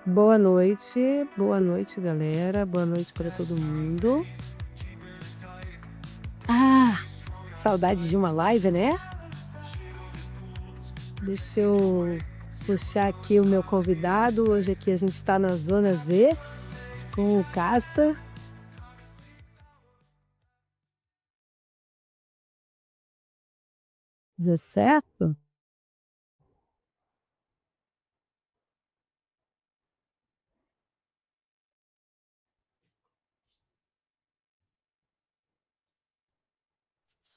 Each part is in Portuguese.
Boa noite, galera. Boa noite para todo mundo. Saudade de uma live, né? Deixa eu puxar aqui o meu convidado. Hoje aqui a gente está na Zona Z com o Casta. Deu certo?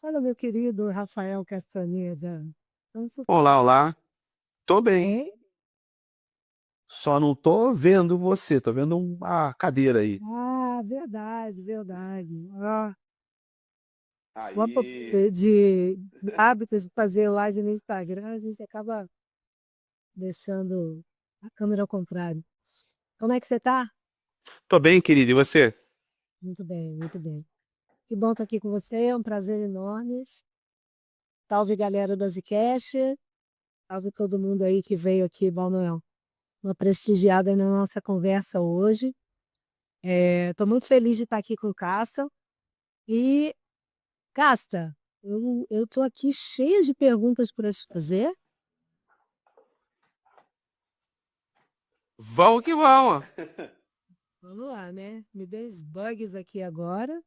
Fala, meu querido Rafael Castaneda. Olá, olá. Tô bem. Bem? Só não tô vendo você, tô vendo uma cadeira aí. Verdade, verdade. Uma Aí. de hábitos de fazer live no Instagram, a gente acaba deixando a câmera ao contrário. Como é que você tá? Tô bem, querido. E você? Muito bem, muito bem. Que bom estar aqui com você, é um prazer enorme. Salve, galera do Zcast. Salve todo mundo aí que veio aqui, bom, Noel, uma prestigiada na nossa conversa hoje. Estou muito feliz de estar aqui com o Casta. E, Casta, eu estou aqui cheia de perguntas para te fazer. Vamos que vamos. Vamos lá, né? Me dê os bugs aqui agora.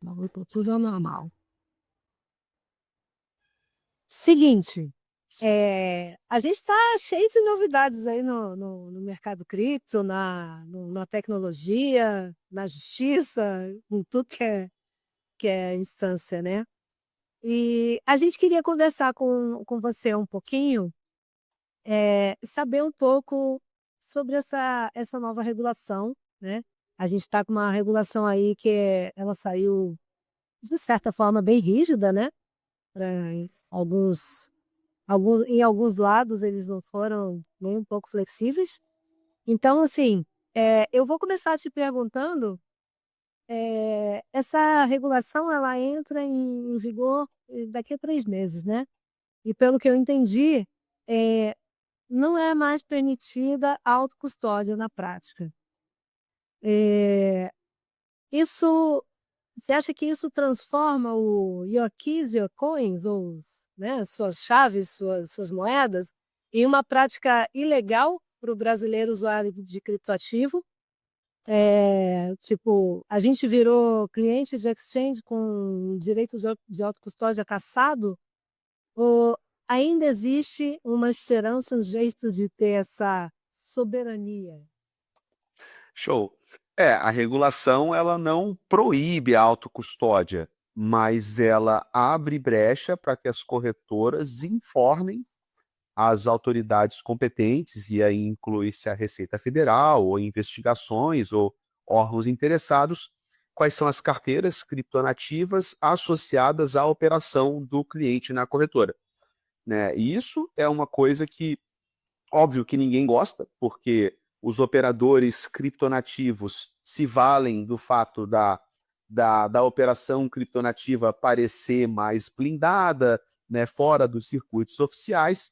Voltou tudo ao normal. Seguinte, a gente está cheio de novidades aí no mercado cripto, na tecnologia, na justiça, em tudo que é instância, né? E a gente queria conversar com você um pouquinho, saber um pouco sobre essa nova regulação, né? A gente está com uma regulação aí ela saiu, de certa forma, bem rígida, né? Para em alguns lados eles não foram nem um pouco flexíveis. Então, assim, eu vou começar te perguntando, essa regulação ela entra em vigor daqui a 3 meses, né? E pelo que eu entendi, não é mais permitida a autocustódia na prática. Isso, você acha que isso transforma o your keys, your coins, né, suas chaves, suas moedas, em uma prática ilegal para o brasileiro usuário de criptoativo? Tipo, a gente virou cliente de exchange com direito de autocustódia cassado? Ou ainda existe uma esperança, um jeito de ter essa soberania? Show. A regulação ela não proíbe a autocustódia, mas ela abre brecha para que as corretoras informem as autoridades competentes, e aí inclui-se a Receita Federal, ou investigações, ou órgãos interessados, quais são as carteiras criptonativas associadas à operação do cliente na corretora, né? E isso é uma coisa que, óbvio que ninguém gosta, porque os operadores criptonativos se valem do fato da operação criptonativa parecer mais blindada, né, fora dos circuitos oficiais,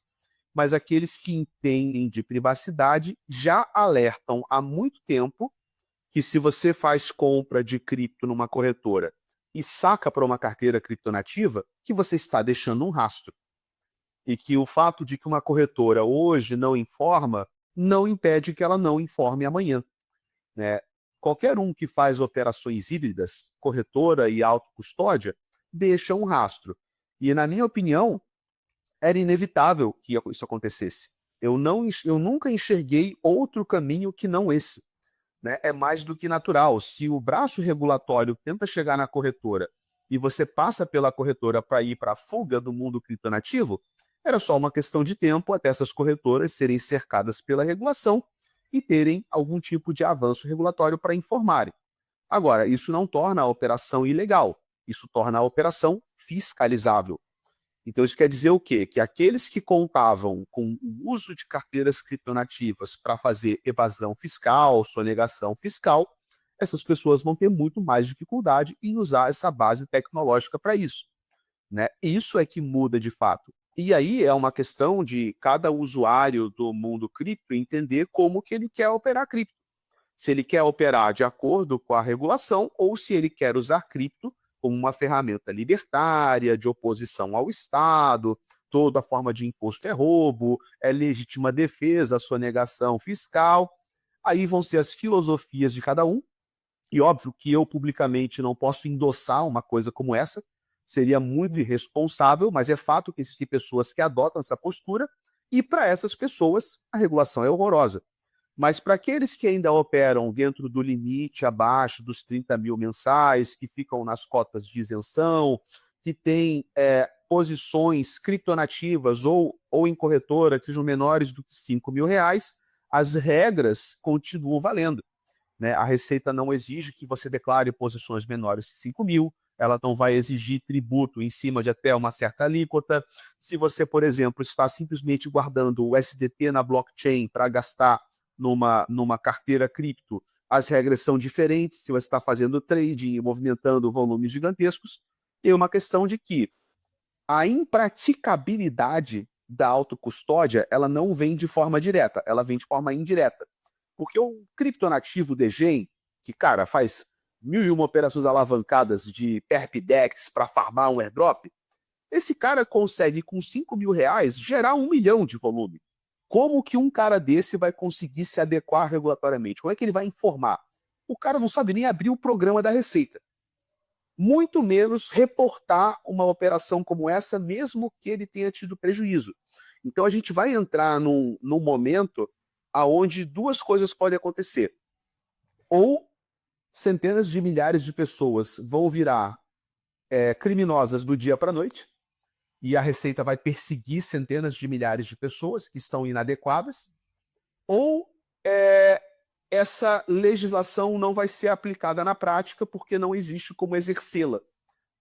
mas aqueles que entendem de privacidade já alertam há muito tempo que se você faz compra de cripto numa corretora e saca para uma carteira criptonativa, que você está deixando um rastro. E que o fato de que uma corretora hoje não informa, não impede que ela não informe amanhã, né? Qualquer um que faz operações híbridas, corretora e autocustódia, deixa um rastro. E, na minha opinião, era inevitável que isso acontecesse. Eu nunca enxerguei outro caminho que não esse, né? É mais do que natural. Se o braço regulatório tenta chegar na corretora e você passa pela corretora para ir para a fuga do mundo criptonativo, era só uma questão de tempo até essas corretoras serem cercadas pela regulação e terem algum tipo de avanço regulatório para informarem. Agora, isso não torna a operação ilegal, isso torna a operação fiscalizável. Então, isso quer dizer o quê? Que aqueles que contavam com o uso de carteiras criptonativas para fazer evasão fiscal, sonegação fiscal, essas pessoas vão ter muito mais dificuldade em usar essa base tecnológica para isso, né? Isso é que muda de fato. E aí é uma questão de cada usuário do mundo cripto entender como que ele quer operar cripto. Se ele quer operar de acordo com a regulação ou se ele quer usar cripto como uma ferramenta libertária, de oposição ao Estado, toda forma de imposto é roubo, é legítima defesa, sonegação fiscal. Aí vão ser as filosofias de cada um, e óbvio que eu publicamente não posso endossar uma coisa como essa, seria muito irresponsável, mas é fato que existem pessoas que adotam essa postura, e para essas pessoas a regulação é horrorosa. Mas para aqueles que ainda operam dentro do limite abaixo dos 30 mil mensais, que ficam nas cotas de isenção, que têm posições criptonativas ou em corretora que sejam menores do que 5 mil reais, as regras continuam valendo, né? A Receita não exige que você declare posições menores de 5 mil, ela não vai exigir tributo em cima de até uma certa alíquota. Se você, por exemplo, está simplesmente guardando o SDT na blockchain para gastar numa carteira cripto, as regras são diferentes. Se você está fazendo trading e movimentando volumes gigantescos, é uma questão de que a impraticabilidade da autocustódia, ela não vem de forma direta, ela vem de forma indireta. Porque o criptonativo degen, que, cara, faz 1001 operações alavancadas de perpdex para farmar um airdrop, esse cara consegue, com 5 mil reais, gerar 1 milhão de volume. Como que um cara desse vai conseguir se adequar regulatoriamente? Como é que ele vai informar? O cara não sabe nem abrir o programa da Receita. Muito menos reportar uma operação como essa, mesmo que ele tenha tido prejuízo. Então a gente vai entrar num momento onde duas coisas podem acontecer. Ou centenas de milhares de pessoas vão virar criminosas do dia para a noite, e a Receita vai perseguir centenas de milhares de pessoas que estão inadequadas, ou essa legislação não vai ser aplicada na prática porque não existe como exercê-la.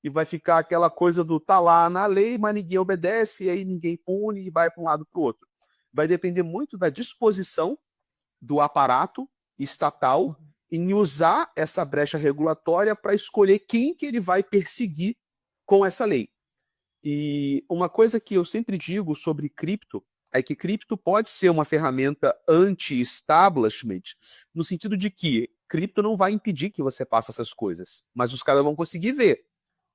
E vai ficar aquela coisa do tá lá na lei, mas ninguém obedece, e aí ninguém pune e vai para um lado para o outro. Vai depender muito da disposição do aparato estatal em usar essa brecha regulatória para escolher quem que ele vai perseguir com essa lei. E uma coisa que eu sempre digo sobre cripto é que cripto pode ser uma ferramenta anti-establishment, no sentido de que cripto não vai impedir que você faça essas coisas, mas os caras vão conseguir ver.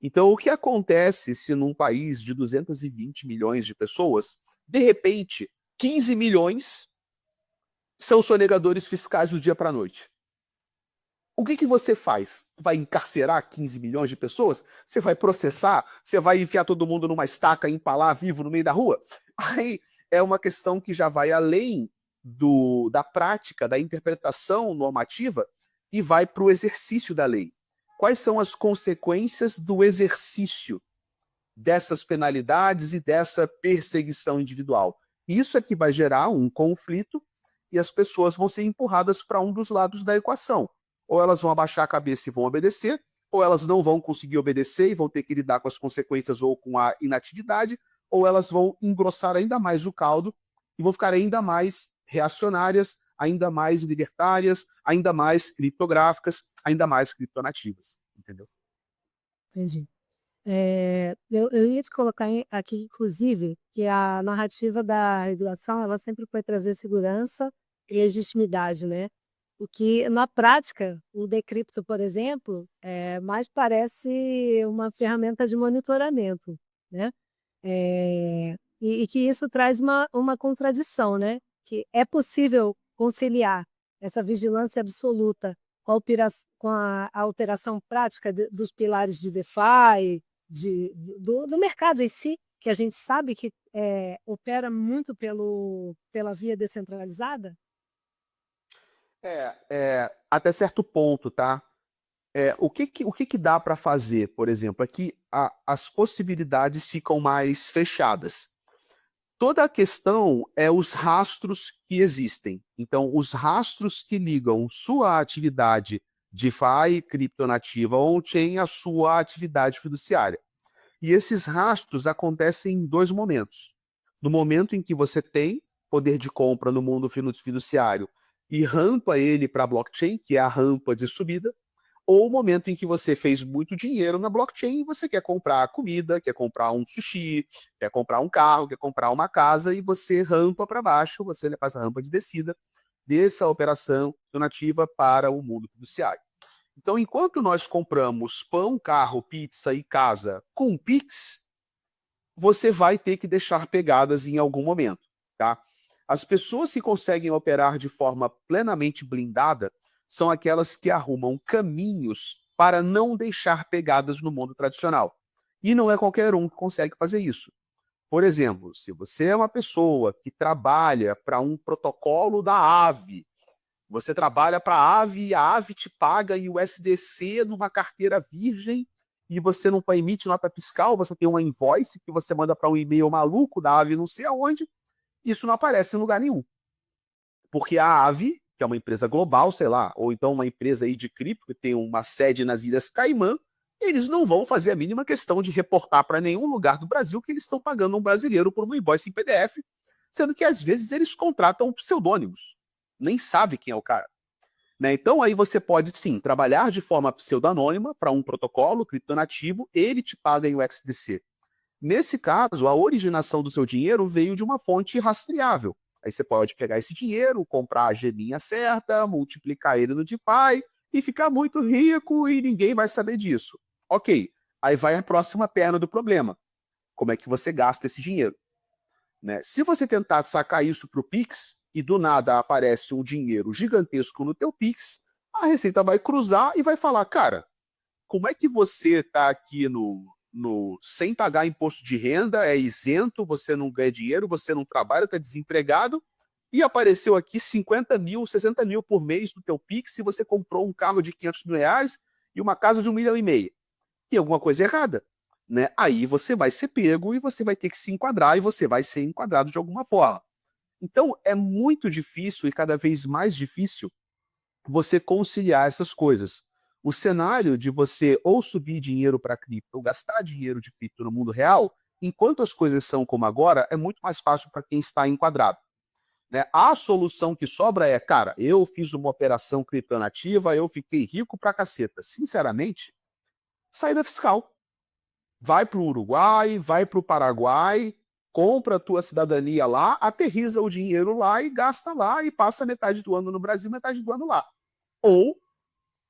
Então, o que acontece se num país de 220 milhões de pessoas, de repente, 15 milhões são sonegadores fiscais do dia para a noite? O que você faz? Vai encarcerar 15 milhões de pessoas? Você vai processar? Você vai enfiar todo mundo numa estaca e empalar vivo no meio da rua? Aí é uma questão que já vai além da prática, da interpretação normativa e vai para o exercício da lei. Quais são as consequências do exercício dessas penalidades e dessa perseguição individual? Isso é que vai gerar um conflito e as pessoas vão ser empurradas para um dos lados da equação. Ou elas vão abaixar a cabeça e vão obedecer, ou elas não vão conseguir obedecer e vão ter que lidar com as consequências ou com a inatividade, ou elas vão engrossar ainda mais o caldo e vão ficar ainda mais reacionárias, ainda mais libertárias, ainda mais criptográficas, ainda mais criptonativas. Entendeu? Entendi. Eu ia te colocar aqui, inclusive, que a narrativa da regulação ela sempre foi trazer segurança e legitimidade, né? O que, na prática, o Decrypto, por exemplo, mais parece uma ferramenta de monitoramento, né? E que isso traz uma contradição, né? Que é possível conciliar essa vigilância absoluta com a alteração prática dos pilares de DeFi, do mercado em si, que a gente sabe que opera muito pela via descentralizada? Até certo ponto, tá? O que dá para fazer, por exemplo, é que as possibilidades ficam mais fechadas. Toda a questão é os rastros que existem. Então, os rastros que ligam sua atividade DeFi, criptonativa on-chain, à sua atividade fiduciária. E esses rastros acontecem em dois momentos. No momento em que você tem poder de compra no mundo fiduciário e rampa ele para a blockchain, que é a rampa de subida, ou o momento em que você fez muito dinheiro na blockchain e você quer comprar comida, quer comprar um sushi, quer comprar um carro, quer comprar uma casa e você rampa para baixo, você faz a rampa de descida dessa operação donativa para o mundo fiduciário. Então, enquanto nós compramos pão, carro, pizza e casa com Pix, você vai ter que deixar pegadas em algum momento, tá? As pessoas que conseguem operar de forma plenamente blindada são aquelas que arrumam caminhos para não deixar pegadas no mundo tradicional. E não é qualquer um que consegue fazer isso. Por exemplo, se você é uma pessoa que trabalha para um protocolo da AVE, você trabalha para a AVE e a AVE te paga em USDC numa carteira virgem e você não emite nota fiscal, você tem uma invoice que você manda para um e-mail maluco da AVE não sei aonde, isso não aparece em lugar nenhum. Porque a AVE, que é uma empresa global, sei lá, ou então uma empresa aí de cripto que tem uma sede nas Ilhas Caimã, eles não vão fazer a mínima questão de reportar para nenhum lugar do Brasil que eles estão pagando um brasileiro por uma invoice em PDF, sendo que às vezes eles contratam pseudônimos. Nem sabe quem é o cara. Né? Então aí você pode sim trabalhar de forma pseudonônima para um protocolo criptonativo, ele te paga em USDC. Nesse caso, a originação do seu dinheiro veio de uma fonte rastreável. Aí você pode pegar esse dinheiro, comprar a geminha certa, multiplicar ele no DeFi e ficar muito rico e ninguém vai saber disso. Ok, aí vai a próxima perna do problema. Como é que você gasta esse dinheiro? Né? Se você tentar sacar isso para o Pix e do nada aparece um dinheiro gigantesco no teu Pix, a Receita vai cruzar e vai falar, cara, como é que você está aqui sem pagar imposto de renda, é isento, você não ganha dinheiro, você não trabalha, está desempregado, e apareceu aqui 50 mil, 60 mil por mês no teu Pix e você comprou um carro de 500 mil reais e uma casa de 1,5 milhão. Tem alguma coisa errada. Né? Aí você vai ser pego e você vai ter que se enquadrar e você vai ser enquadrado de alguma forma. Então é muito difícil e cada vez mais difícil você conciliar essas coisas. O cenário de você ou subir dinheiro para cripto ou gastar dinheiro de cripto no mundo real, enquanto as coisas são como agora, é muito mais fácil para quem está enquadrado. Né? A solução que sobra é, cara, eu fiz uma operação criptonativa, eu fiquei rico pra caceta. Sinceramente, saída fiscal. Vai para o Uruguai, vai para o Paraguai, compra a tua cidadania lá, aterriza o dinheiro lá e gasta lá e passa metade do ano no Brasil, metade do ano lá. Ou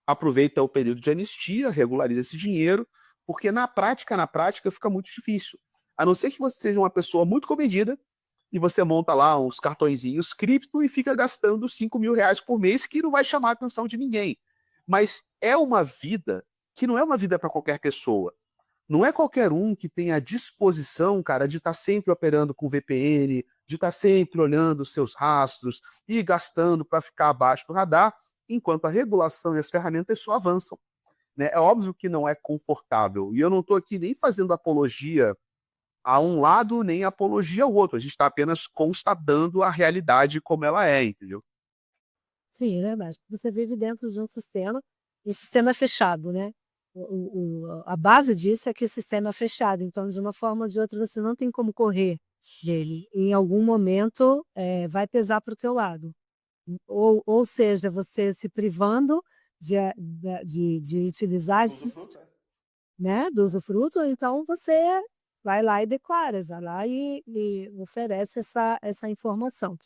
aproveita o período de anistia, regulariza esse dinheiro, porque na prática fica muito difícil. A não ser que você seja uma pessoa muito comedida e você monta lá uns cartõezinhos cripto e fica gastando 5 mil reais por mês, que não vai chamar a atenção de ninguém. Mas é uma vida que não é uma vida para qualquer pessoa. Não é qualquer um que tem a disposição, cara, de estar sempre operando com VPN, de estar sempre olhando os seus rastros e gastando para ficar abaixo do radar, enquanto a regulação e as ferramentas só avançam. Né? É óbvio que não é confortável. E eu não estou aqui nem fazendo apologia a um lado, nem apologia ao outro. A gente está apenas constatando a realidade como ela é, entendeu? Sim, né? Mas você vive dentro de um sistema, e o sistema é fechado, né? A base disso é que o sistema é fechado, então, de uma forma ou de outra, você não tem como correr dele. Em algum momento, vai pesar para o teu lado. Ou seja, você se privando de utilizar né, do usufruto, ou então você vai lá e declara, vai lá e oferece essa informação.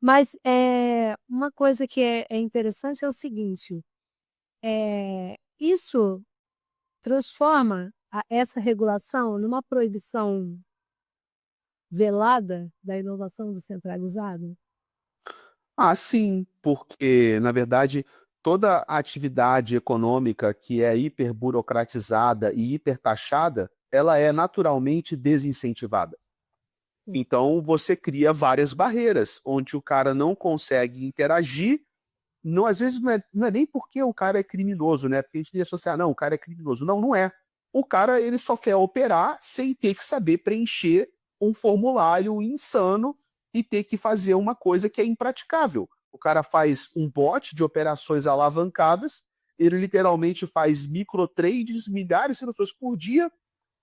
Mas uma coisa que é interessante é o seguinte, isso transforma essa regulação numa proibição velada da inovação descentralizada? Ah, sim, porque, na verdade, toda a atividade econômica que é hiperburocratizada e hipertaxada, ela é naturalmente desincentivada. Sim. Então, você cria várias barreiras, onde o cara não consegue interagir. Não, às vezes não é nem porque o cara é criminoso, né? Porque a gente ia associar, não, o cara é criminoso. Não, não é. O cara, ele só quer operar sem ter que saber preencher um formulário insano e ter que fazer uma coisa que é impraticável. O cara faz um bot de operações alavancadas, ele literalmente faz microtrades, milhares de transações por dia.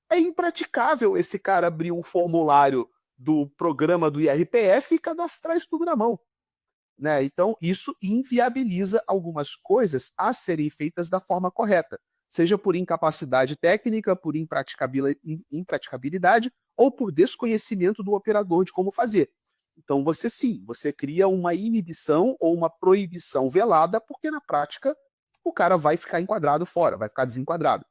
É impraticável esse cara abrir um formulário do programa do IRPF e cadastrar isso tudo na mão. né? Então, isso inviabiliza algumas coisas a serem feitas da forma correta, seja por incapacidade técnica, por impraticabilidade ou por desconhecimento do operador de como fazer. Então, você sim, você cria uma inibição ou uma proibição velada, porque na prática o cara vai ficar enquadrado fora, vai ficar desenquadrado,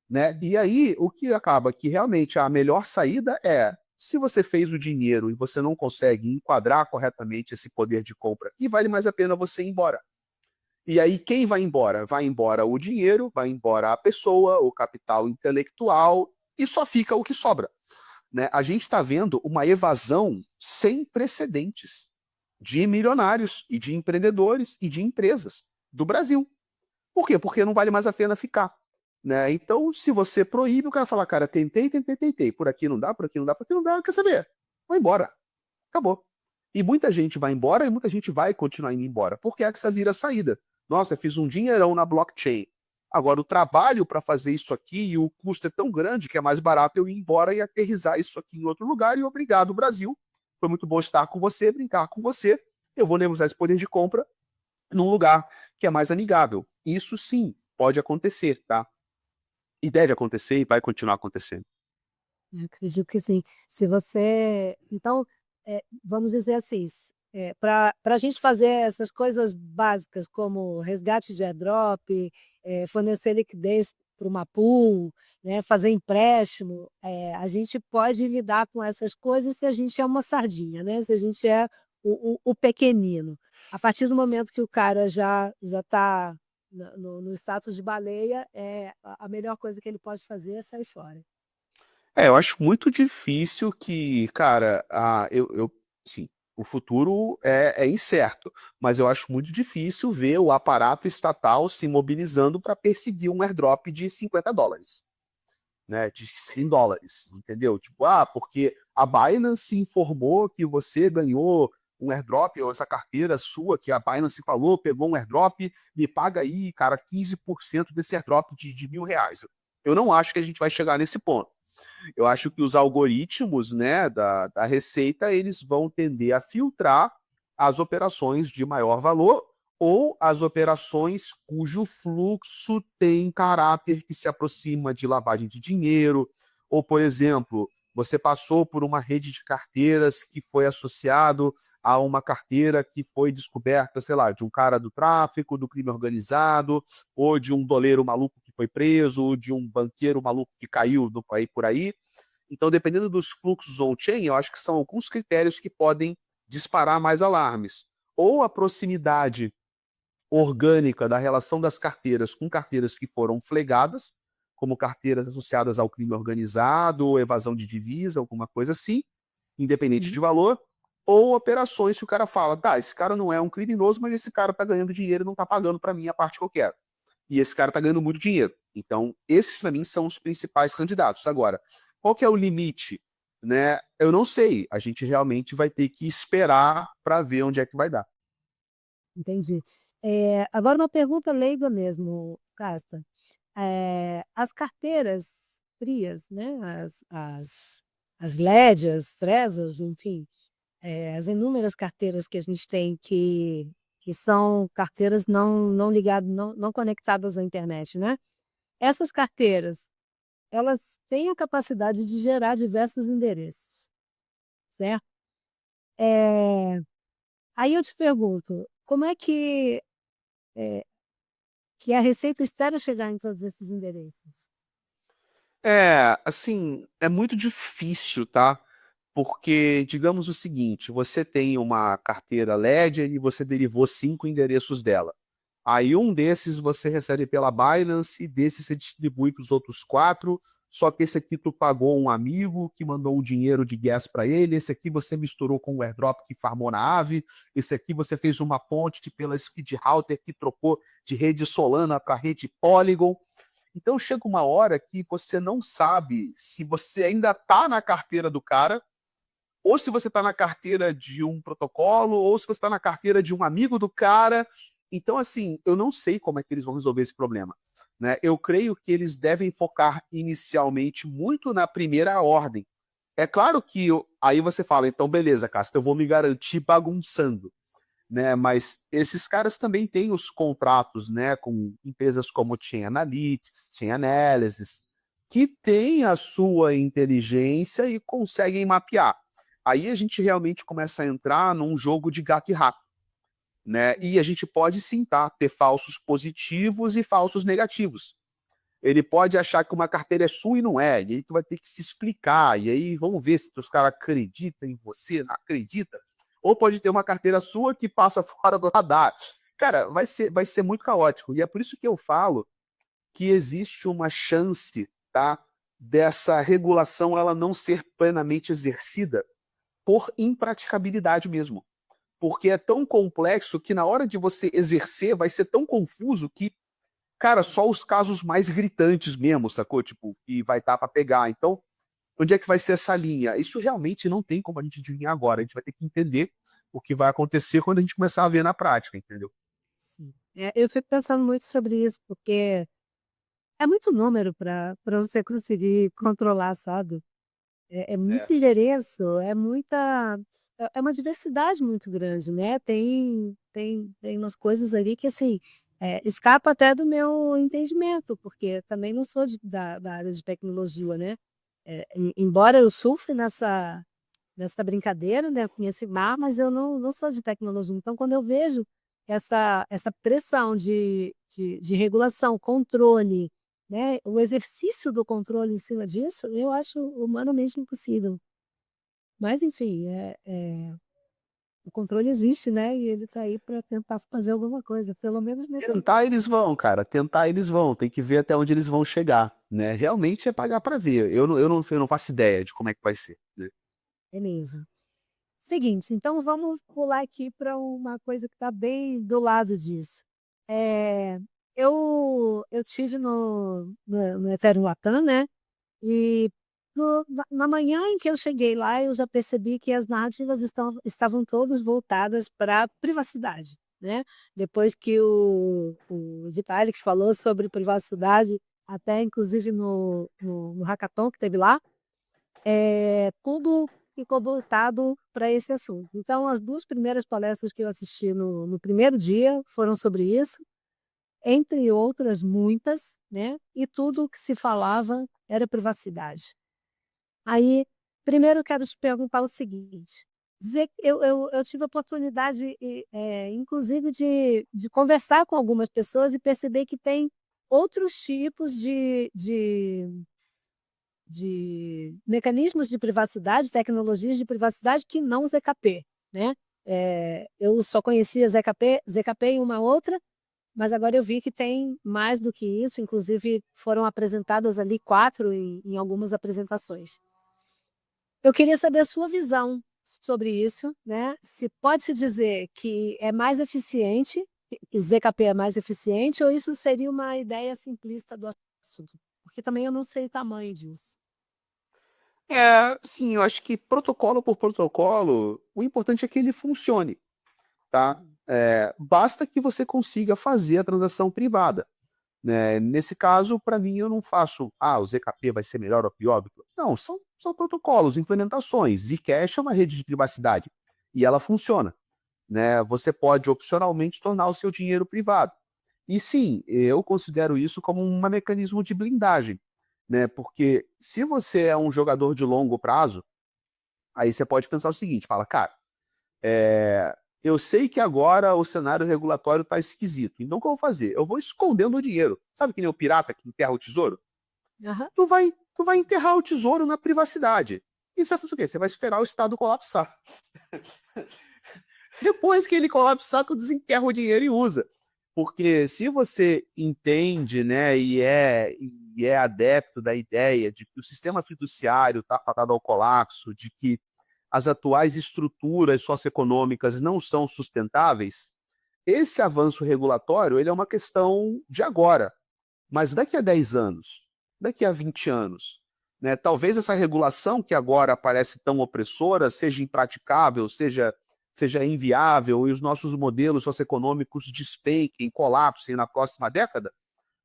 né? E aí, o que acaba que realmente a melhor saída é, se você fez o dinheiro e você não consegue enquadrar corretamente esse poder de compra, e vale mais a pena você ir embora. E aí, quem vai embora? Vai embora o dinheiro, vai embora a pessoa, o capital intelectual, e só fica o que sobra, né? A gente está vendo uma evasão sem precedentes de milionários e de empreendedores e de empresas do Brasil. Por quê? Porque não vale mais a pena ficar, né? Então, se você proíbe, o cara fala, cara, tentei, por aqui não dá, por aqui não dá, por aqui não dá, quer saber? Vou embora. Acabou. E muita gente vai embora e muita gente vai continuar indo embora, porque é que essa vira a saída. Nossa, eu fiz um dinheirão na blockchain. Agora, o trabalho para fazer isso aqui e o custo é tão grande que é mais barato eu ir embora e aterrissar isso aqui em outro lugar. E obrigado, Brasil. Foi muito bom estar com você, brincar com você. Eu vou negociar esse poder de compra num lugar que é mais amigável. Isso sim pode acontecer, tá? E deve acontecer e vai continuar acontecendo. Eu acredito que sim. Se você então, vamos dizer assim, para a gente fazer essas coisas básicas como resgate de airdrop, fornecer liquidez para uma pool, né, fazer empréstimo, a gente pode lidar com essas coisas se a gente é uma sardinha, né, se a gente é o pequenino. A partir do momento que o cara já está no status de baleia, a melhor coisa que ele pode fazer é sair fora. É, eu acho muito difícil que, cara, sim, o futuro é incerto, mas eu acho muito difícil ver o aparato estatal se mobilizando para perseguir um airdrop de $50, né, de $100, entendeu? Tipo, porque a Binance informou que você ganhou um airdrop, ou essa carteira sua que a Binance falou, pegou um airdrop, me paga aí, cara, 15% desse airdrop de R$ 1.000. Eu não acho que a gente vai chegar nesse ponto. Eu acho que os algoritmos, né, da Receita, eles vão tender a filtrar as operações de maior valor ou as operações cujo fluxo tem caráter que se aproxima de lavagem de dinheiro, ou, por exemplo, você passou por uma rede de carteiras que foi associado a uma carteira que foi descoberta, sei lá, de um cara do tráfico, do crime organizado, ou de um doleiro maluco que foi preso, ou de um banqueiro maluco que caiu por aí. Então, dependendo dos fluxos on-chain, eu acho que são alguns critérios que podem disparar mais alarmes. Ou a proximidade orgânica da relação das carteiras com carteiras que foram flagradas, como carteiras associadas ao crime organizado, ou evasão de divisa, alguma coisa assim, independente Uhum. de valor, ou operações que o cara fala, tá, esse cara não é um criminoso, mas esse cara tá ganhando dinheiro e não tá pagando para mim a parte que eu quero. E esse cara tá ganhando muito dinheiro. Então, esses para mim são os principais candidatos. Agora, qual que é o limite? Né? Eu não sei. A gente realmente vai ter que esperar para ver onde é que vai dar. Entendi. Agora uma pergunta leiga mesmo, Casta. As carteiras frias, né, as Ledgers, Trezors, enfim, as inúmeras carteiras que a gente tem que são carteiras não ligadas, não conectadas à internet, né. Essas carteiras, elas têm a capacidade de gerar diversos endereços, certo? Eh, Aí eu te pergunto, como é eh que a Receita espera chegar em todos esses endereços? É, assim, é muito difícil, tá? Porque, digamos o seguinte, você tem uma carteira Ledger e você derivou 5 endereços dela. Aí um desses você recebe pela Binance, desse você distribui para os outros 4, só que esse aqui tu pagou um amigo que mandou um dinheiro de gas para ele, esse aqui você misturou com o airdrop que farmou na Aave, esse aqui você fez uma ponte pela Speed Router que trocou de rede Solana para rede Polygon. Então chega uma hora que você não sabe se você ainda está na carteira do cara, ou se você está na carteira de um protocolo, ou se você está na carteira de um amigo do cara. Então, assim, eu não sei como é que eles vão resolver esse problema, né? Eu creio que eles devem focar inicialmente muito na primeira ordem. É claro que aí você fala, então beleza, Cássio, eu vou me garantir bagunçando. né? Mas esses caras também têm os contratos, né, com empresas como Chain Analytics, Chain Analysis, que têm a sua inteligência e conseguem mapear. Aí a gente realmente começa a entrar num jogo de gato e rato, né? E a gente pode sim, tá, ter falsos positivos e falsos negativos. Ele pode achar que uma carteira é sua e não é, e aí tu vai ter que se explicar, e aí vamos ver se os caras acreditam em você, não acredita. Ou pode ter uma carteira sua que passa fora do radar. Cara, vai ser muito caótico. E é por isso que eu falo que existe uma chance, tá, dessa regulação ela não ser plenamente exercida por impraticabilidade mesmo. Porque é tão complexo que na hora de você exercer vai ser tão confuso que, cara, só os casos mais gritantes mesmo, sacou? Tipo, que vai estar para pegar. Então, onde é que vai ser essa linha? Isso realmente não tem como a gente adivinhar agora. A gente vai ter que entender o que vai acontecer quando a gente começar a ver na prática, entendeu? Sim. Eu fico pensando muito sobre isso, porque é muito número para você conseguir controlar, sabe? É muito É. endereço, é uma diversidade muito grande, né, tem umas coisas ali que, assim, escapa até do meu entendimento, porque também não sou da área de tecnologia, né. Embora eu surfe nessa brincadeira, né, com esse mar, mas eu não sou de tecnologia. Então, quando eu vejo essa pressão de regulação, controle, né, o exercício do controle em cima disso, eu acho humanamente impossível. Mas enfim, o controle existe, né, e ele está aí para tentar fazer alguma coisa, pelo menos nesse. Tentar eles vão, cara, tentar eles vão, tem que ver até onde eles vão chegar, né? Realmente é pagar para ver. Eu não faço ideia de como é que vai ser, né? Beleza. Seguinte, então vamos pular aqui para uma coisa que está bem do lado disso. Eh, eu tive no Ethereum Latam, né, e na manhã em que eu cheguei lá, eu já percebi que as narrativas estavam todas voltadas pra privacidade, né. Depois que o Vitalik falou sobre privacidade, até inclusive no hackathon que teve lá, tudo ficou voltado para esse assunto. Então as 2 primeiras palestras que eu assisti no primeiro dia foram sobre isso, entre outras muitas, né, e tudo o que se falava era privacidade. Aí, primeiro eu quero te perguntar o seguinte, dizer que eu tive a oportunidade inclusive de conversar com algumas pessoas e perceber que tem outros tipos de mecanismos de privacidade, tecnologias de privacidade que não ZKP, né. Eu só conhecia ZKP e uma outra, mas agora eu vi que tem mais do que isso, inclusive foram apresentadas ali 4 em algumas apresentações. Eu queria saber a sua visão sobre isso, né, se pode-se dizer que é mais eficiente, que ZKP é mais eficiente ou isso seria uma ideia simplista do assunto? Porque também eu não sei o tamanho disso. É, sim, eu acho que protocolo por protocolo, o importante é que ele funcione, tá? Basta que você consiga fazer a transação privada, né? Nesse caso, para mim, eu não faço, o ZKP vai ser melhor ou pior. Não, são protocolos, implementações. Zcash é uma rede de privacidade e ela funciona, né? Você pode opcionalmente tornar o seu dinheiro privado. E sim, eu considero isso como um mecanismo de blindagem, né? Porque se você é um jogador de longo prazo, aí você pode pensar o seguinte, fala, cara, eu sei que agora o cenário regulatório tá esquisito, então o que eu vou fazer? Eu vou escondendo o dinheiro. Sabe que nem o pirata que enterra o tesouro? Aham. Tu vai enterrar o tesouro na privacidade. E você vai fazer o quê? Você vai esperar o Estado colapsar. Depois que ele colapsar, tu desenterra o dinheiro e usa. Porque se você entende, né, e é adepto da ideia de que o sistema fiduciário está fadado ao colapso, de que as atuais estruturas socioeconômicas não são sustentáveis, esse avanço regulatório ele é uma questão de agora. Mas daqui a 10 anos, daqui a 20 anos, né, talvez essa regulação que agora parece tão opressora seja impraticável, seja inviável e os nossos modelos socioeconômicos despenquem, colapsem na próxima década,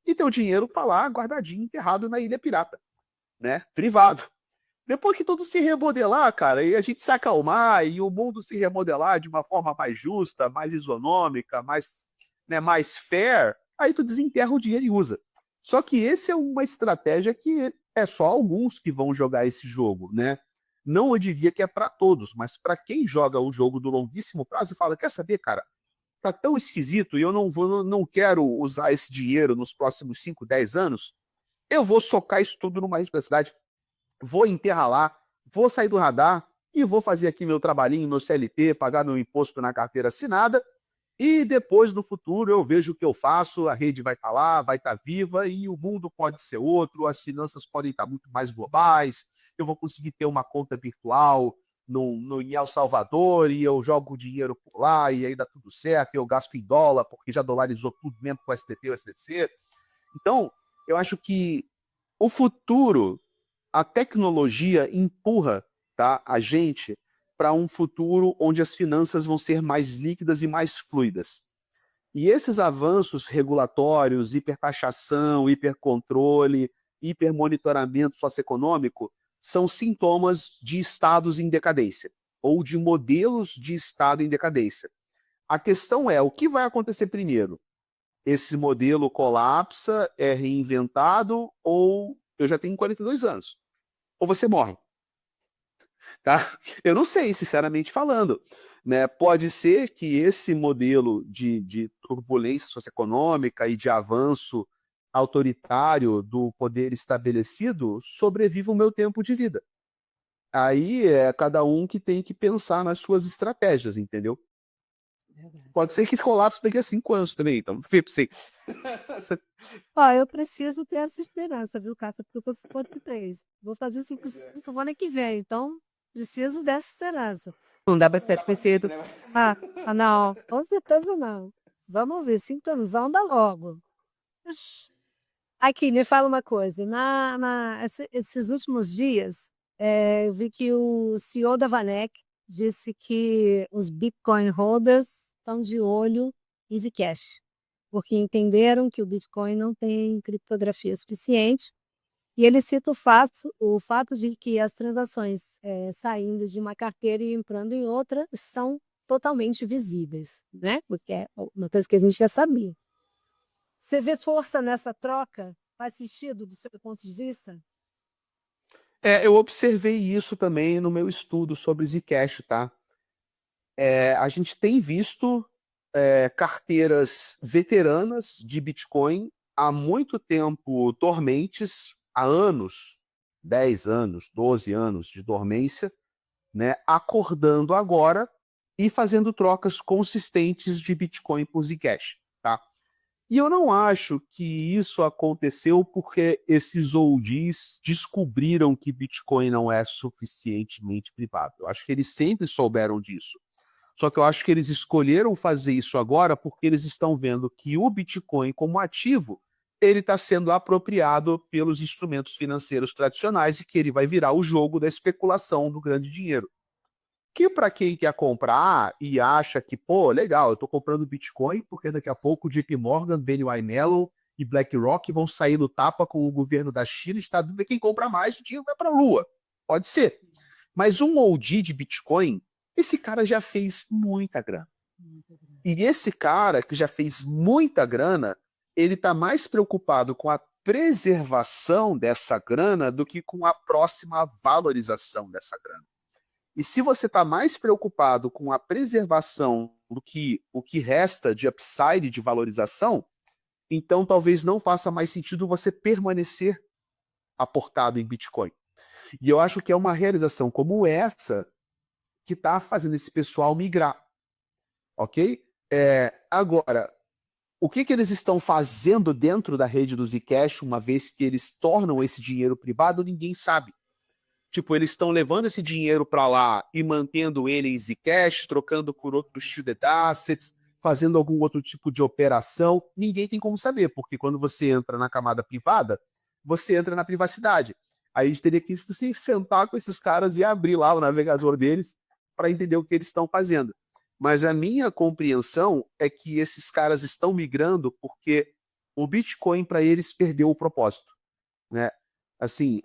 e teu dinheiro está lá guardadinho, enterrado na ilha pirata, né, privado. Depois que tudo se remodelar, cara, e a gente se acalmar e o mundo se remodelar de uma forma mais justa, mais isonômica, mais, né, mais fair, aí tu desenterra o dinheiro e usa. Só que esse é uma estratégia que é só alguns que vão jogar esse jogo, né? Não eu diria que é para todos, mas para quem joga o jogo do longuíssimo prazo e fala, quer saber, cara, tá tão esquisito e eu não quero usar esse dinheiro nos próximos 5, 10 anos, eu vou socar isso tudo numa universidade, vou enterrar lá, vou sair do radar e vou fazer aqui meu trabalhinho, meu CLT, pagar meu imposto na carteira assinada e depois, no futuro, eu vejo o que eu faço, a rede vai estar lá, vai estar viva e o mundo pode ser outro, as finanças podem estar muito mais globais, eu vou conseguir ter uma conta virtual em El Salvador e eu jogo o dinheiro por lá e aí dá tudo certo, eu gasto em dólar, porque já dolarizou tudo mesmo com o STT e o SDC. Então, eu acho que o futuro, a tecnologia empurra, tá, a gente para um futuro onde as finanças vão ser mais líquidas e mais fluidas. E esses avanços regulatórios, hipertaxação, hipercontrole, hipermonitoramento socioeconômico, são sintomas de estados em decadência, ou de modelos de estado em decadência. A questão é, o que vai acontecer primeiro? Esse modelo colapsa, é reinventado, ou eu já tenho 42 anos, ou você morre. Tá? Eu não sei, sinceramente falando. Né? Pode ser que esse modelo de turbulência socioeconômica e de avanço autoritário do poder estabelecido sobreviva o meu tempo de vida. Aí é cada um que tem que pensar nas suas estratégias, entendeu? Verdade. Pode ser que colapse daqui a 5 anos também, então, Fipsi. Ó, eu preciso ter essa esperança, viu, Cássia? Porque eu tô 53. Vou fazer Pois é. isso ano que vem, então preciso dessa esperança. Não dá pra ter cedo. Né? Não, com certeza não. Vamos ver, 5 anos, vão dar logo. Ux. Aqui, me fala uma coisa. Esses últimos dias, eu vi que o CEO da Vanek disse que os Bitcoin holders estão de olho em Zcash, porque entenderam que o Bitcoin não tem criptografia suficiente. E ele cita o fato de que as transações saindo de uma carteira e entrando em outra são totalmente visíveis, né? Porque é uma coisa que a gente já sabia. Você vê força nessa troca? Faz sentido do seu ponto de vista? Eu observei isso também no meu estudo sobre Zcash, tá? A gente tem visto carteiras veteranas de Bitcoin há muito tempo dormentes, há anos, 10 anos, 12 anos de dormência, né, acordando agora e fazendo trocas consistentes de Bitcoin por Zcash, tá? E eu não acho que isso aconteceu porque esses oldies descobriram que Bitcoin não é suficientemente privado. Eu acho que eles sempre souberam disso. Só que eu acho que eles escolheram fazer isso agora porque eles estão vendo que o Bitcoin, como ativo, ele está sendo apropriado pelos instrumentos financeiros tradicionais e que ele vai virar o jogo da especulação do grande dinheiro. Que para quem quer comprar e acha que, pô, legal, eu estou comprando Bitcoin porque daqui a pouco JP Morgan, BNY Mellon e BlackRock vão sair do tapa com o governo da China, Estados Unidos, quem compra mais, o dinheiro vai para a Lua. Pode ser. Mas um OG de Bitcoin, esse cara já fez muita grana. E esse cara que já fez muita grana, ele está mais preocupado com a preservação dessa grana do que com a próxima valorização dessa grana. E se você está mais preocupado com a preservação do que o que resta de upside de valorização, então talvez não faça mais sentido você permanecer aportado em Bitcoin. E eu acho que é uma realização como essa que está fazendo esse pessoal migrar, ok? Agora, o que eles estão fazendo dentro da rede do Zcash, uma vez que eles tornam esse dinheiro privado, ninguém sabe. Tipo, eles estão levando esse dinheiro para lá e mantendo ele em Zcash, trocando por outros shielded assets, fazendo algum outro tipo de operação. Ninguém tem como saber, porque quando você entra na camada privada, você entra na privacidade. Aí a gente teria que se sentar com esses caras e abrir lá o navegador deles para entender o que eles estão fazendo. Mas a minha compreensão é que esses caras estão migrando porque o Bitcoin para eles perdeu o propósito, né? Assim,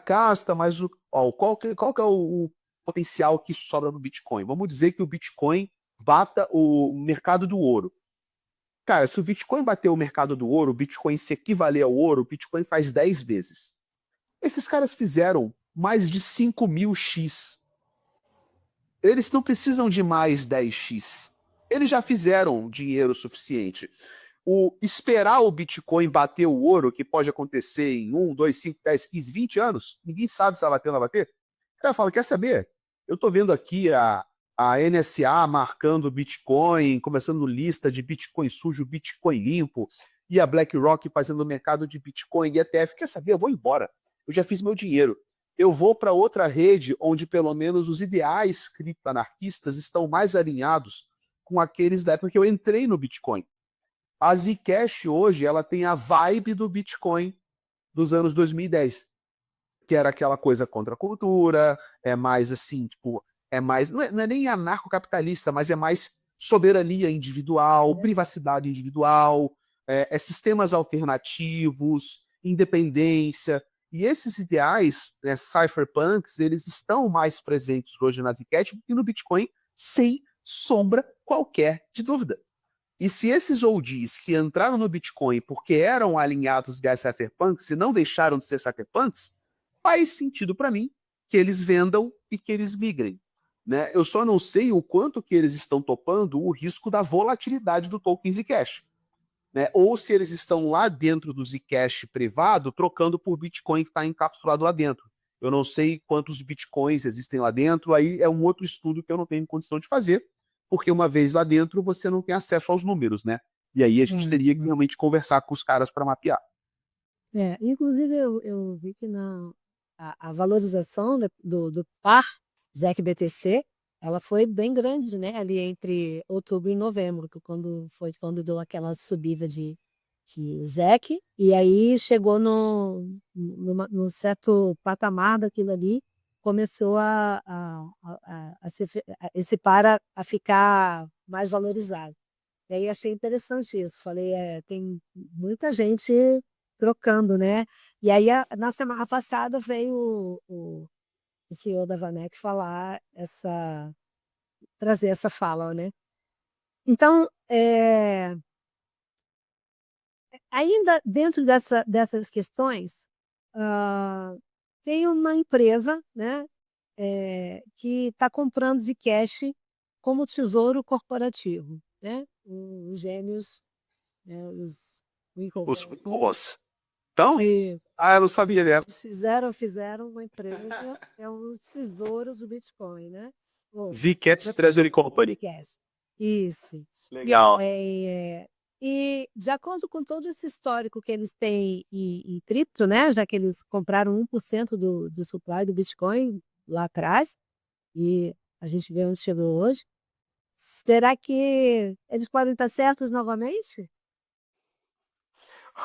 casta, mas Ó, qual que é o potencial que sobra no Bitcoin? Vamos dizer que o Bitcoin bata o mercado do ouro. Cara, se o Bitcoin bater o mercado do ouro, o Bitcoin se equivaler ao ouro, o Bitcoin faz 10 vezes. Esses caras fizeram mais de 5.000x. Eles não precisam de mais 10x. Eles já fizeram dinheiro suficiente. Esperar o Bitcoin bater o ouro, que pode acontecer em 1, 2, 5, 10, 15, 20 anos, ninguém sabe se vai bater ou não vai bater. O cara fala, quer saber? Eu tô vendo aqui a NSA marcando o Bitcoin, começando lista de Bitcoin sujo, Bitcoin limpo, e a BlackRock fazendo o mercado de Bitcoin e ETF. Quer saber? Eu vou embora. Eu já fiz meu dinheiro. Eu vou para outra rede onde pelo menos os ideais criptoanarquistas estão mais alinhados com aqueles da época que eu entrei no Bitcoin. A Zcash hoje ela tem a vibe do Bitcoin dos anos 2010, que era aquela coisa contra a cultura, é mais assim, tipo, não é nem anarcocapitalista, mas é mais soberania individual, privacidade individual, sistemas alternativos, independência. E esses ideais, cypherpunks, eles estão mais presentes hoje na Zcash do que no Bitcoin, sem sombra qualquer de dúvida. E se esses oldies que entraram no Bitcoin porque eram alinhados de cypherpunks e não deixaram de ser cypherpunks, faz sentido para mim que eles vendam e que eles migrem. Né? Eu só não sei o quanto que eles estão topando o risco da volatilidade do token Zcash. Né? Ou se eles estão lá dentro do Zcash privado trocando por Bitcoin que está encapsulado lá dentro. Eu não sei quantos Bitcoins existem lá dentro, aí é um outro estudo que eu não tenho condição de fazer, porque uma vez lá dentro você não tem acesso aos números, né? E aí a gente teria que realmente conversar com os caras para mapear. Inclusive eu vi que a valorização do par ZEC-BTC, ela foi bem grande, né? Ali entre outubro e novembro, quando deu aquela subida de ZEC, e aí chegou no certo patamar daquilo ali, começou esse par a ficar mais valorizado. E aí achei interessante isso. Falei, tem muita gente trocando, né? E aí, na semana passada, veio o CEO da Vaneck trazer essa fala, né? Então, ainda dentro dessas questões, tem uma empresa, né, que está comprando Zcash como tesouro corporativo, né? Os gênios, né, os Os então? Isso. Eu não sabia dessa. Fizeram uma empresa, os tesouros do Bitcoin, né? Zcash Treasury Company. Zcash. Isso. Legal. E de acordo com todo esse histórico que eles têm em cripto, né? Já que eles compraram 1% do supply do Bitcoin lá atrás, e a gente vê onde chegou hoje, será que eles podem estar certos novamente?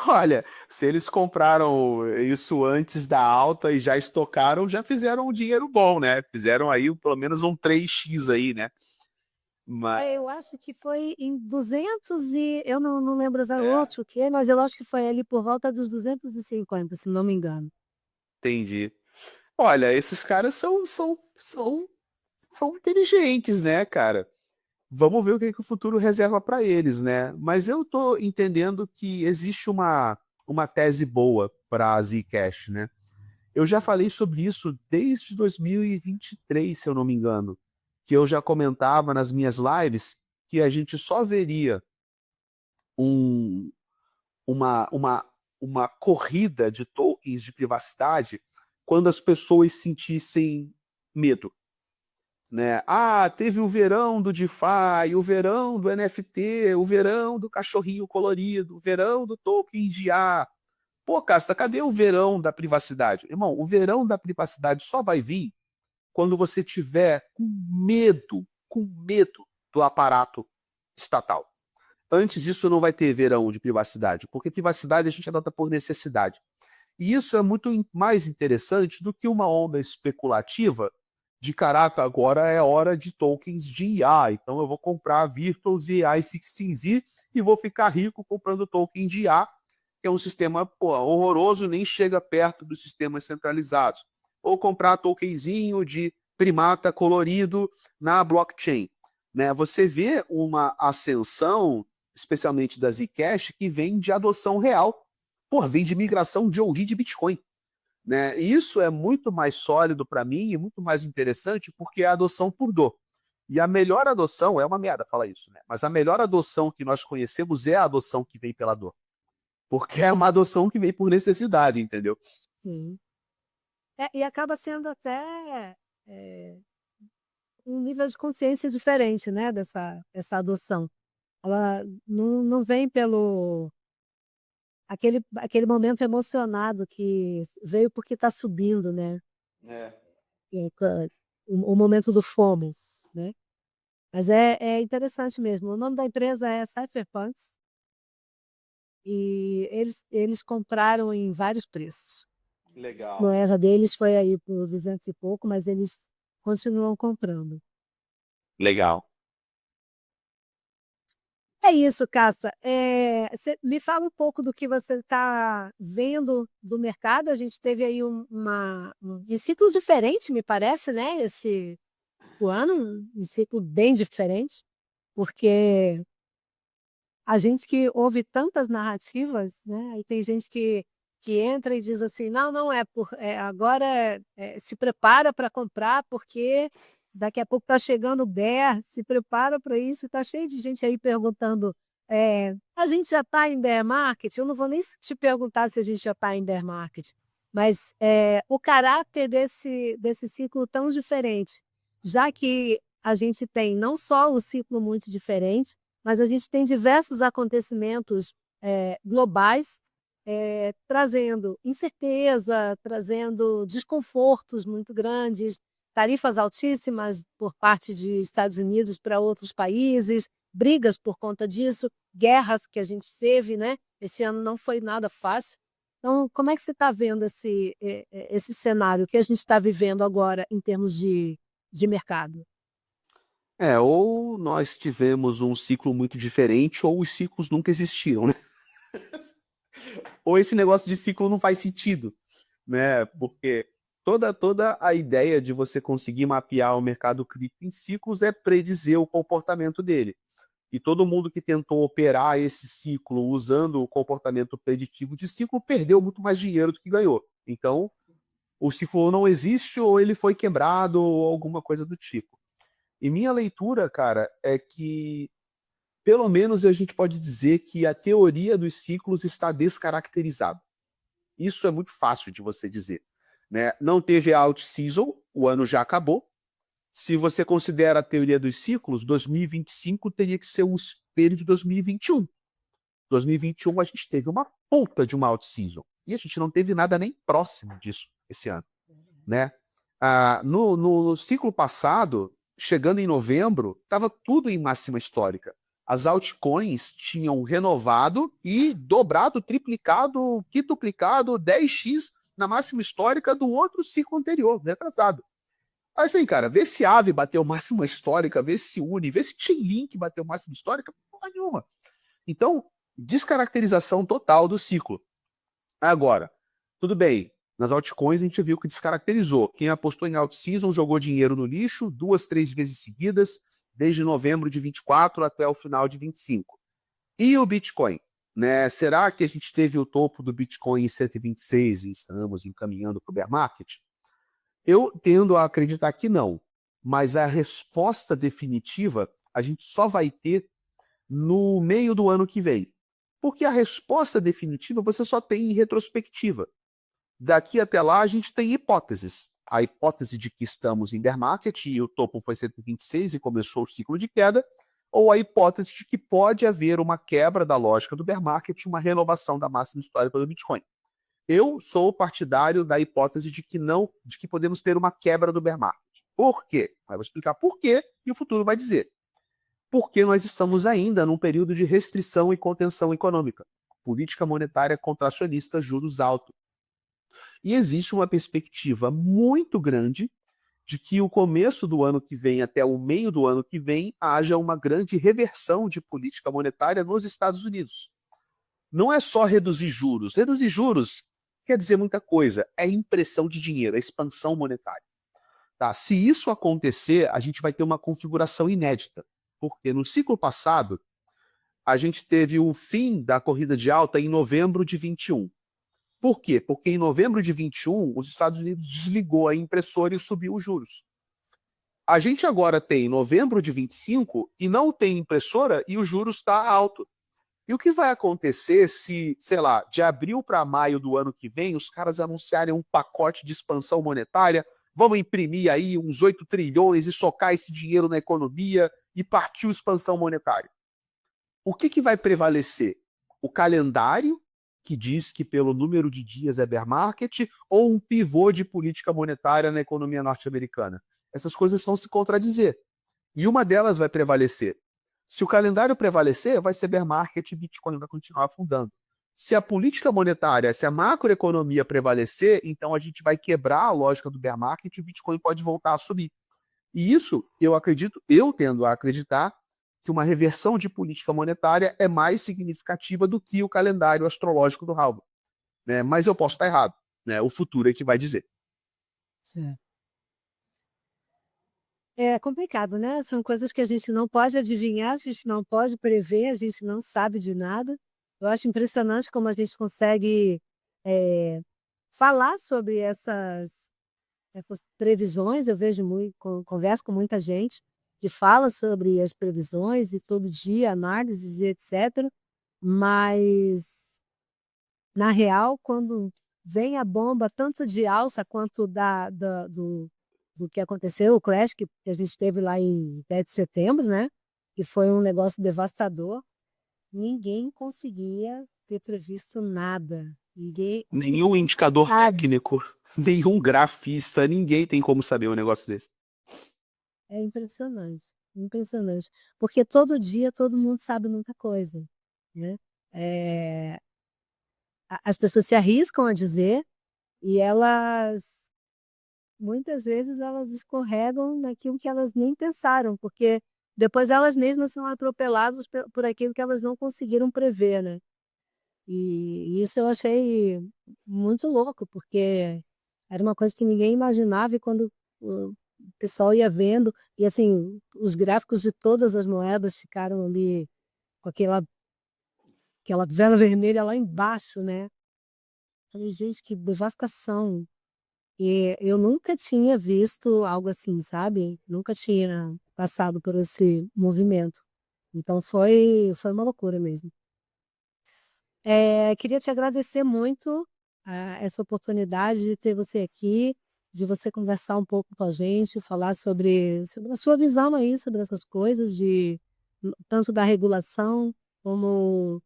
Olha, se eles compraram isso antes da alta e já estocaram, já fizeram um dinheiro bom, né? Fizeram aí pelo menos um 3x aí, né? Mas Eu acho que foi em 200 eu não lembro exatamente o que, mas eu acho que foi ali por volta dos 250, se não me engano. entendi. Olha, esses caras são inteligentes, né, cara? Vamos ver o que o futuro reserva para eles, né? Mas eu tô entendendo que existe uma tese boa para a Zcash, né? Eu já falei sobre isso desde 2023, se eu não me engano, que eu já comentava nas minhas lives que a gente só veria um, uma corrida de tokens de privacidade quando as pessoas sentissem medo. Né? Teve o verão do DeFi, o verão do NFT, o verão do cachorrinho colorido, o verão do token de A. Pô, Casta, cadê o verão da privacidade? Irmão, o verão da privacidade só vai vir quando você tiver com medo do aparato estatal. Antes disso não vai ter verão de privacidade, porque privacidade a gente adota por necessidade. E isso é muito mais interessante do que uma onda especulativa de caraca, agora é hora de tokens de IA, então eu vou comprar Virtuals e AI16Z e vou ficar rico comprando token de IA, que é um sistema horroroso, nem chega perto dos sistemas centralizados. ou comprar tokenzinho de primata colorido na blockchain, né? Você vê uma ascensão, especialmente da Zcash, que vem de adoção real, vem de migração de OG de Bitcoin, né? E isso é muito mais sólido para mim e muito mais interessante porque é a adoção por dor. E a melhor adoção, é uma merda falar isso, né? Mas a melhor adoção que nós conhecemos é a adoção que vem pela dor. Porque é uma adoção que vem por necessidade, entendeu? Sim. E acaba sendo até é, um nível de consciência diferente, né, dessa adoção. Ela não vem pelo aquele momento emocionado que veio porque está subindo, né? É. O momento do FOMO, né? Mas é interessante mesmo. O nome da empresa é Cypherpunks e eles compraram em vários preços. A Legal. moeda deles foi aí por 200 e pouco, mas eles continuam comprando. Legal. É isso, Casta. Me fala um pouco do que você está vendo do mercado. A gente teve aí de ciclos diferentes, me parece, né? O ano, um ciclo bem diferente, porque a gente que ouve tantas narrativas, né? E tem gente que entra e diz assim, não agora se prepara para comprar porque daqui a pouco está chegando o bear, se prepara para isso. Está cheio de gente aí perguntando, a gente já está em bear market? Eu não vou nem te perguntar se a gente já está em bear market, mas o caráter desse ciclo tão diferente, já que a gente tem não só o ciclo muito diferente, mas a gente tem diversos acontecimentos globais trazendo incerteza, trazendo desconfortos muito grandes, tarifas altíssimas por parte de Estados Unidos para outros países, brigas por conta disso, guerras que a gente teve, né? Esse ano não foi nada fácil. Então, como é que você está vendo esse cenário que a gente está vivendo agora em termos de mercado? Ou nós tivemos um ciclo muito diferente, ou os ciclos nunca existiram, né? Ou esse negócio de ciclo não faz sentido, né? Porque toda a ideia de você conseguir mapear o mercado cripto em ciclos é predizer o comportamento dele. E todo mundo que tentou operar esse ciclo usando o comportamento preditivo de ciclo perdeu muito mais dinheiro do que ganhou. Então, o ciclo não existe ou ele foi quebrado ou alguma coisa do tipo. E minha leitura, cara, é que pelo menos a gente pode dizer que a teoria dos ciclos está descaracterizada. Isso é muito fácil de você dizer, né? Não teve a out-season, o ano já acabou. Se você considera a teoria dos ciclos, 2025 teria que ser um espelho de 2021. 2021 a gente teve uma puta de uma out-season. E a gente não teve nada nem próximo disso esse ano, né? No ciclo passado, chegando em novembro, estava tudo em máxima histórica. As altcoins tinham renovado e dobrado, triplicado, quintuplicado, 10x na máxima histórica do outro ciclo anterior, retrasado. Aí assim, cara, vê se Aave bateu máxima histórica, vê se Uni, vê se Chainlink bateu máxima histórica, porra nenhuma. Então, descaracterização total do ciclo. Agora, tudo bem, nas altcoins a gente viu que descaracterizou. Quem apostou em out-season jogou dinheiro no lixo 2, 3 vezes seguidas, desde novembro de 24 até o final de 25. E o Bitcoin? Né? Será que a gente teve o topo do Bitcoin em 126 e estamos encaminhando para o bear market? Eu tendo a acreditar que não, mas a resposta definitiva a gente só vai ter no meio do ano que vem. Porque a resposta definitiva você só tem em retrospectiva. Daqui até lá a gente tem hipóteses. A hipótese de que estamos em bear market e o topo foi 126 e começou o ciclo de queda, ou a hipótese de que pode haver uma quebra da lógica do bear market, uma renovação da máxima histórica do Bitcoin. Eu sou partidário da hipótese de que podemos ter uma quebra do bear market. Por quê? Eu vou explicar por quê e o futuro vai dizer. Porque nós estamos ainda num período de restrição e contenção econômica. Política monetária contracionista, juros altos. E existe uma perspectiva muito grande de que o começo do ano que vem até o meio do ano que vem haja uma grande reversão de política monetária nos Estados Unidos. Não é só reduzir juros. Reduzir juros quer dizer muita coisa, é impressão de dinheiro, é expansão monetária. Tá? Se isso acontecer, a gente vai ter uma configuração inédita, porque no ciclo passado, a gente teve o fim da corrida de alta em novembro de 21. Por quê? Porque em novembro de 21, os Estados Unidos desligou a impressora e subiu os juros. A gente agora tem novembro de 25 e não tem impressora e o juros está alto. E o que vai acontecer se, sei lá, de abril para maio do ano que vem, os caras anunciarem um pacote de expansão monetária, vamos imprimir aí uns 8 trilhões e socar esse dinheiro na economia e partiu expansão monetária? O que vai prevalecer? O calendário, que diz que pelo número de dias é bear market, ou um pivô de política monetária na economia norte-americana? Essas coisas vão se contradizer. E uma delas vai prevalecer. Se o calendário prevalecer, vai ser bear market e Bitcoin vai continuar afundando. Se a política monetária, se a macroeconomia prevalecer, então a gente vai quebrar a lógica do bear market e o Bitcoin pode voltar a subir. E isso, eu acredito, eu tendo a acreditar, que uma reversão de política monetária é mais significativa do que o calendário astrológico do Halvard. Né? Mas eu posso estar errado. Né? O futuro é que vai dizer. Certo. É complicado, né? São coisas que a gente não pode adivinhar, a gente não pode prever, a gente não sabe de nada. Eu acho impressionante como a gente consegue falar sobre essas previsões. Eu vejo muito, converso com muita gente que fala sobre as previsões e todo dia análises e etc. Mas na real, quando vem a bomba, tanto de alça quanto do que aconteceu, o crash que a gente teve lá em 10 de setembro, né? Que foi um negócio devastador, ninguém conseguia ter previsto nada. Ninguém. Nenhum indicador Sabe? técnico, nenhum grafista, ninguém tem como saber um negócio desse. É impressionante, impressionante. Porque todo dia todo mundo sabe muita coisa, né? É, as pessoas se arriscam a dizer e elas, muitas vezes, elas escorregam naquilo que elas nem pensaram, porque depois elas mesmas são atropeladas por aquilo que elas não conseguiram prever, né? E isso eu achei muito louco, porque era uma coisa que ninguém imaginava e quando o pessoal ia vendo, e assim, os gráficos de todas as moedas ficaram ali com aquela vela vermelha lá embaixo, né? Falei, gente, que devastação. E eu nunca tinha visto algo assim, sabe? Nunca tinha passado por esse movimento. Então foi uma loucura mesmo. Queria te agradecer muito essa oportunidade de ter você aqui, de você conversar um pouco com a gente, falar sobre a sua visão aí, sobre essas coisas, tanto da regulação como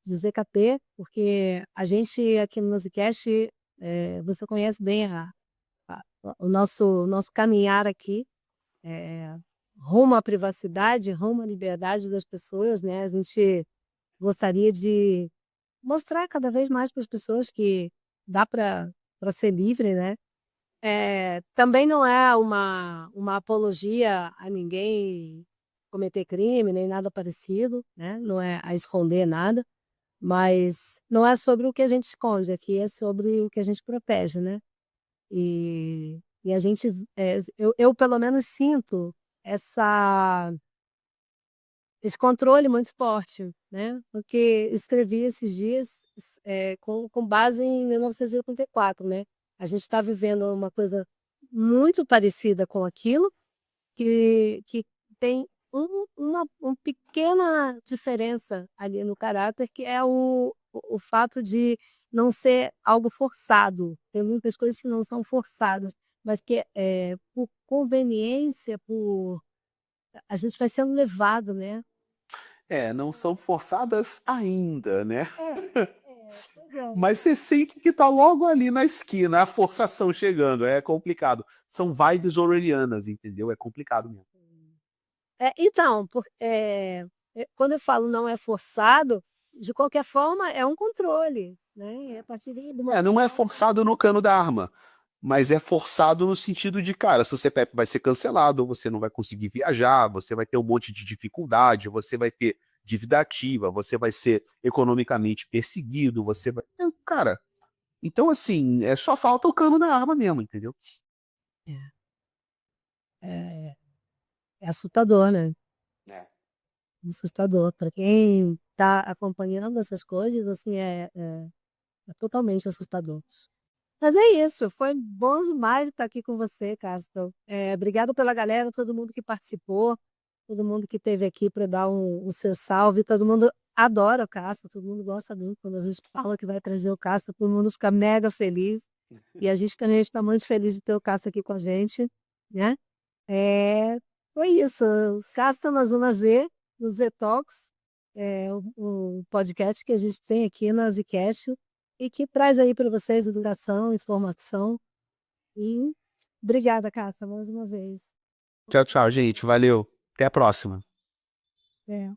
do ZKP, porque a gente aqui no Musicast, você conhece bem a- o nosso caminhar aqui, rumo à privacidade, rumo à liberdade das pessoas, né? A gente gostaria de mostrar cada vez mais para as pessoas que dá para ser livre, né? Também não é uma apologia a ninguém cometer crime, nem nada parecido, né? Não é a esconder nada, mas não é sobre o que a gente esconde, aqui é sobre o que a gente protege, né? E a gente, eu pelo menos sinto essa esse controle muito forte, né, porque escrevi esses dias, com base em 1984, né. A gente está vivendo uma coisa muito parecida com aquilo, que tem uma pequena diferença ali no caráter, que é o fato de não ser algo forçado. Tem muitas coisas que não são forçadas, mas que, por conveniência, às vezes vai sendo levado, né. Não são forçadas ainda, né? Pois é. Mas você sente que tá logo ali na esquina, a forçação chegando, é complicado. São vibes orwellianas, entendeu? É complicado mesmo. Então, quando eu falo não é forçado, de qualquer forma é um controle, né, a partir de uma Não é forçado no cano da arma, mas é forçado no sentido de, cara, seu CPF vai ser cancelado, você não vai conseguir viajar, você vai ter um monte de dificuldade, você vai ter dívida ativa, você vai ser economicamente perseguido, você vai. Cara, Então, assim, só falta o cano da arma mesmo, entendeu? É, é assustador, né? É. Assustador. Para quem está acompanhando essas coisas, assim, é totalmente assustador. Mas é isso, foi bom demais estar aqui com você, Castro. Obrigado pela galera, todo mundo que participou, todo mundo que esteve aqui para dar um seu salve. Todo mundo adora o Castro, todo mundo gosta dele. Quando a gente fala que vai trazer o Castro, todo mundo fica mega feliz. E a gente também está muito feliz de ter o Castro aqui com a gente, né? É, foi isso. Castro na Zona Z, no Z Talks, um podcast que a gente tem aqui na Zcast e que traz aí para vocês educação, informação. E obrigada, Cássia, mais uma vez. Tchau, tchau, gente. Valeu. Até a próxima. É.